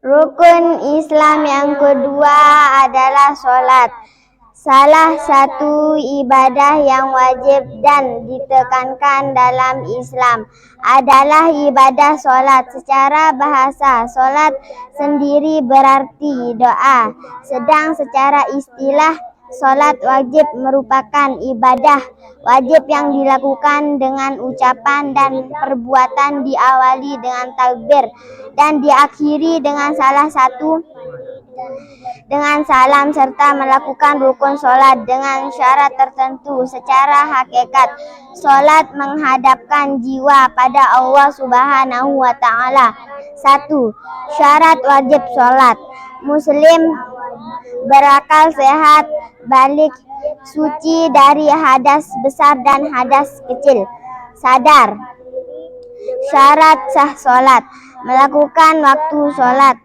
Rukun Islam yang kedua adalah sholat. Salah satu ibadah yang wajib dan ditekankan dalam Islam adalah ibadah sholat. Secara bahasa, sholat sendiri berarti doa, sedang secara istilah, sholat wajib merupakan ibadah wajib yang dilakukan dengan ucapan dan perbuatan, diawali dengan takbir dan diakhiri dengan salam serta melakukan rukun sholat dengan syarat tertentu. Secara hakikat, sholat menghadapkan jiwa pada Allah Subhanahu wa Ta'ala. 1. Syarat wajib sholat: Muslim berakal sehat, balik, suci dari hadas besar dan hadas kecil, sadar. Syarat sah sholat: melakukan waktu sholat,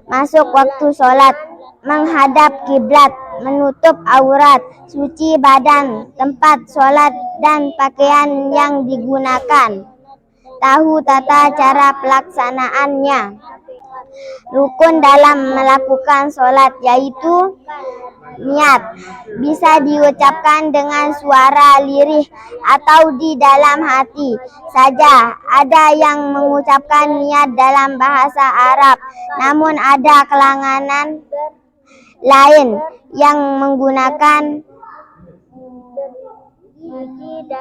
masuk waktu sholat, menghadap kiblat, menutup aurat, suci badan, tempat sholat dan pakaian yang digunakan, tahu tata cara pelaksanaannya. Rukun dalam melakukan sholat yaitu niat, bisa diucapkan dengan suara lirih atau di dalam hati saja. Ada yang mengucapkan niat dalam bahasa Arab, namun ada kalangan lain yang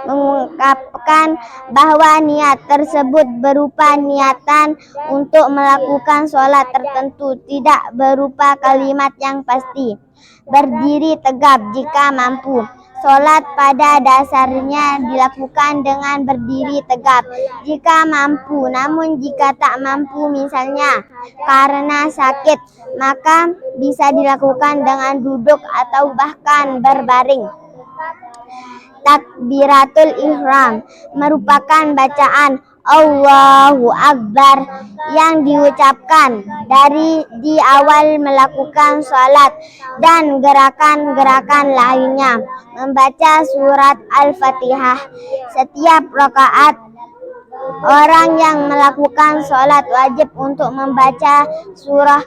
mengungkapkan bahwa niat tersebut berupa niatan untuk melakukan sholat tertentu, tidak berupa kalimat yang pasti. Berdiri tegap jika mampu. Sholat pada dasarnya dilakukan dengan berdiri tegap jika mampu, namun jika tak mampu, misalnya karena sakit, maka bisa dilakukan dengan duduk atau bahkan berbaring. Takbiratul ihram merupakan bacaan Allahu Akbar yang diucapkan di awal melakukan sholat dan gerakan-gerakan lainnya. Membaca surat Al-Fatihah setiap rakaat. Orang yang melakukan sholat wajib untuk membaca surah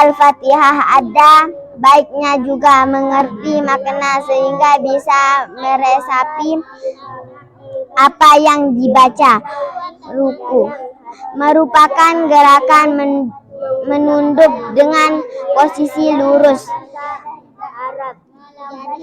Al-Fatihah. Ada baiknya juga mengerti makna sehingga bisa meresapi apa yang dibaca. Ruku merupakan gerakan menunduk dengan posisi lurus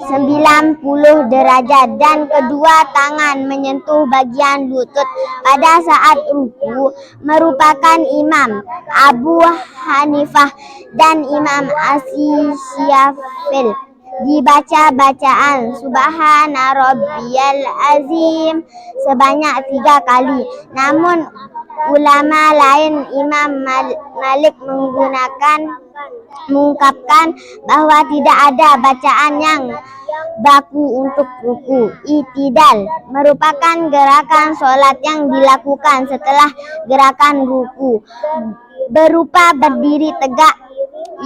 90 derajat dan kedua tangan menyentuh bagian lutut pada saat ruku. Merupakan Imam Abu Hanifah dan Imam Asy-Syafi'i. Dibaca bacaan Subhana Rabbiyal Azim sebanyak 3 kali. Namun ulama lain, Imam Malik mengungkapkan bahwa tidak ada bacaan yang baku untuk ruku. I'tidal merupakan gerakan sholat yang dilakukan setelah gerakan ruku, berupa berdiri tegak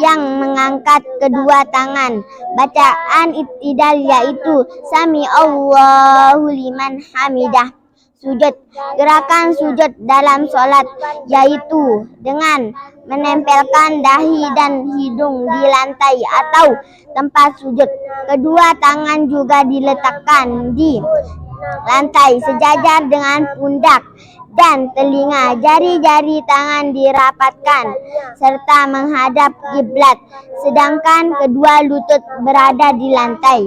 yang mengangkat kedua tangan. Bacaan i'tidal yaitu Sami Allahu liman hamidah. Sujud, gerakan sujud dalam sholat yaitu dengan menempelkan dahi dan hidung di lantai atau tempat sujud. Kedua tangan juga diletakkan di lantai sejajar dengan pundak dan telinga. Jari-jari tangan dirapatkan serta menghadap kiblat, sedangkan kedua lutut berada di lantai.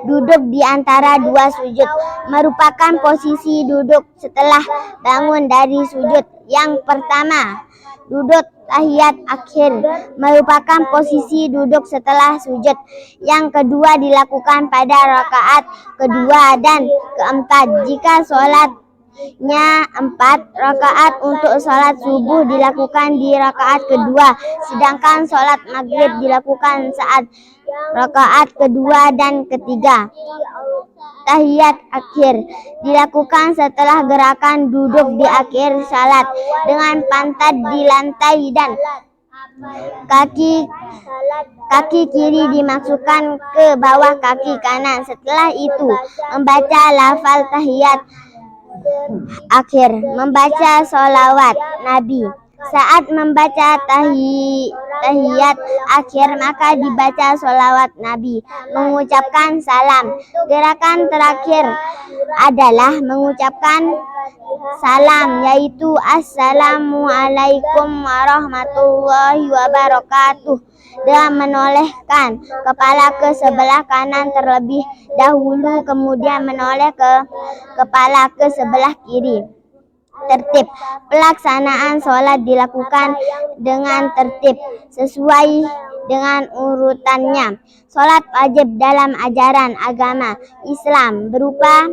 Duduk di antara dua sujud merupakan posisi duduk setelah bangun dari sujud yang pertama. Duduk tahiyat akhir merupakan posisi duduk setelah sujud yang kedua, dilakukan pada rakaat kedua dan keempat. Jika sholatnya 4 rakaat, untuk sholat subuh dilakukan di rakaat kedua, sedangkan sholat maghrib dilakukan saat rakaat kedua dan ketiga. Tahiyat akhir dilakukan setelah gerakan duduk di akhir salat dengan pantat di lantai dan kaki kiri dimasukkan ke bawah kaki kanan. Setelah itu membaca lafal tahiyat Akhir, membaca sholawat Nabi. Saat membaca tahiyat akhir maka dibaca sholawat Nabi, mengucapkan salam. Gerakan terakhir adalah mengucapkan salam, yaitu Assalamualaikum warahmatullahi wabarakatuh, dengan menolehkan kepala ke sebelah kanan terlebih dahulu, kemudian menoleh ke kepala ke sebelah kiri. Tertib pelaksanaan sholat dilakukan dengan tertib sesuai dengan urutannya. Sholat wajib dalam ajaran agama Islam berupa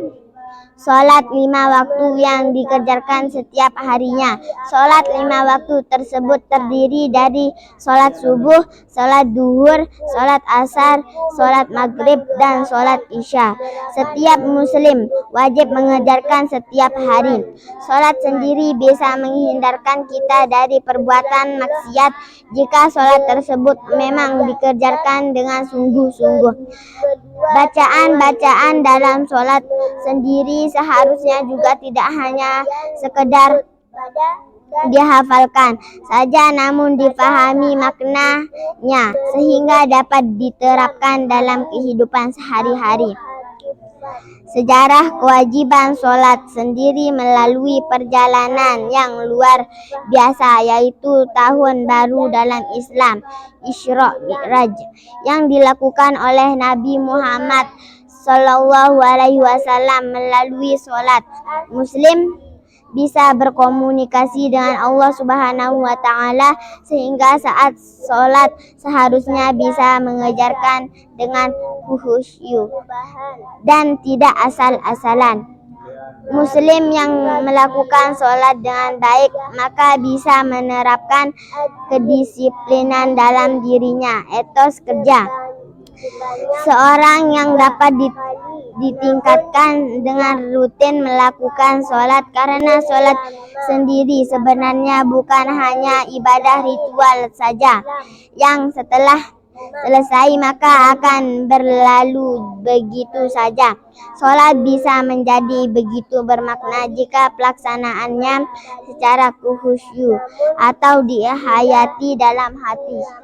sholat 5 waktu yang dikerjakan setiap harinya. Sholat 5 waktu tersebut terdiri dari sholat subuh, sholat duhur, sholat asar, sholat maghrib, dan sholat isya. Setiap muslim wajib mengerjakan setiap hari. Sholat sendiri bisa menghindarkan kita dari perbuatan maksiat jika sholat tersebut memang dikerjakan dengan sungguh-sungguh. Bacaan-bacaan dalam sholat sendiri seharusnya juga tidak hanya sekedar dihafalkan saja, namun difahami maknanya sehingga dapat diterapkan dalam kehidupan sehari-hari. Sejarah kewajiban sholat sendiri melalui perjalanan yang luar biasa, yaitu tahun baru dalam Islam, Isra Mi'raj, yang dilakukan oleh Nabi Muhammad SAW. Melalui sholat, Muslim bisa berkomunikasi dengan Allah Subhanahu wa Ta'ala, sehingga saat sholat seharusnya bisa mengerjakan dengan khusyuk dan tidak asal-asalan. Muslim yang melakukan sholat dengan baik maka bisa menerapkan kedisiplinan dalam dirinya, etos kerja. Seorang yang dapat ditingkatkan dengan rutin melakukan sholat, karena sholat sendiri sebenarnya bukan hanya ibadah ritual saja yang setelah selesai maka akan berlalu begitu saja. Sholat bisa menjadi begitu bermakna jika pelaksanaannya secara khusyuk atau dihayati dalam hati.